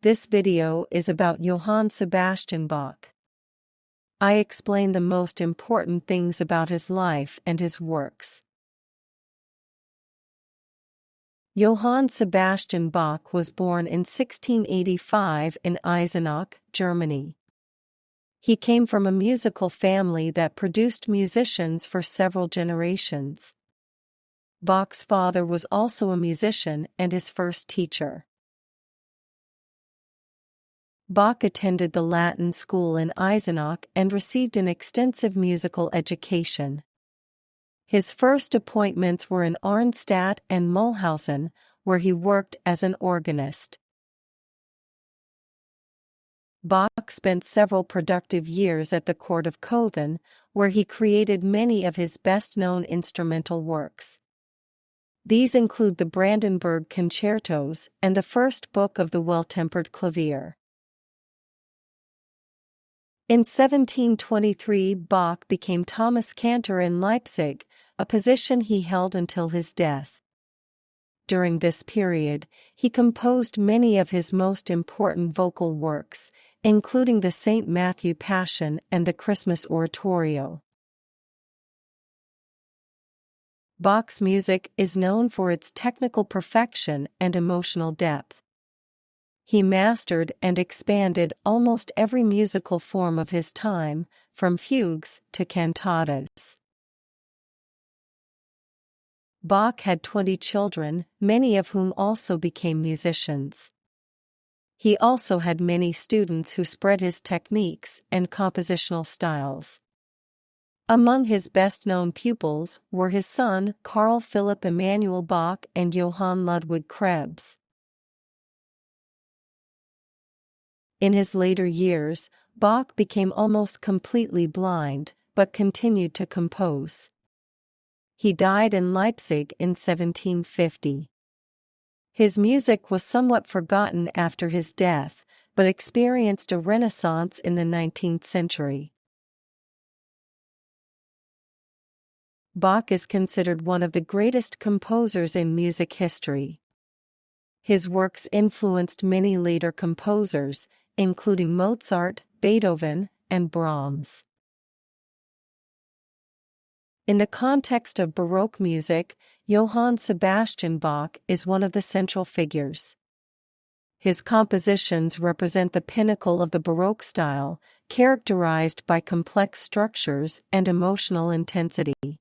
This video is about Johann Sebastian Bach. I explain the most important things about his life and his works. Johann Sebastian Bach was born in 1685 in Eisenach, Germany. He came from a musical family that produced musicians for several generations. Bach's father was also a musician and his first teacher. Bach attended the Latin school in Eisenach and received an extensive musical education. His first appointments were in Arnstadt and Mulhausen, where he worked as an organist. Bach spent several productive years at the court of Cothen, where he created many of his best-known instrumental works. These include the Brandenburg Concertos and the first book of the Well-Tempered Clavier. In 1723, Bach became Thomas Cantor in Leipzig, a position he held until his death. During this period, he composed many of his most important vocal works, including the St. Matthew Passion and the Christmas Oratorio. Bach's music is known for its technical perfection and emotional depth. He mastered and expanded almost every musical form of his time, from fugues to cantatas. Bach had 20 children, many of whom also became musicians. He also had many students who spread his techniques and compositional styles. Among his best-known pupils were his son Carl Philipp Emanuel Bach and Johann Ludwig Krebs. In his later years, Bach became almost completely blind, but continued to compose. He died in Leipzig in 1750. His music was somewhat forgotten after his death, but experienced a renaissance in the 19th century. Bach is considered one of the greatest composers in music history. His works influenced many later composers, including Mozart, Beethoven, and Brahms. In the context of Baroque music, Johann Sebastian Bach is one of the central figures. His compositions represent the pinnacle of the Baroque style, characterized by complex structures and emotional intensity.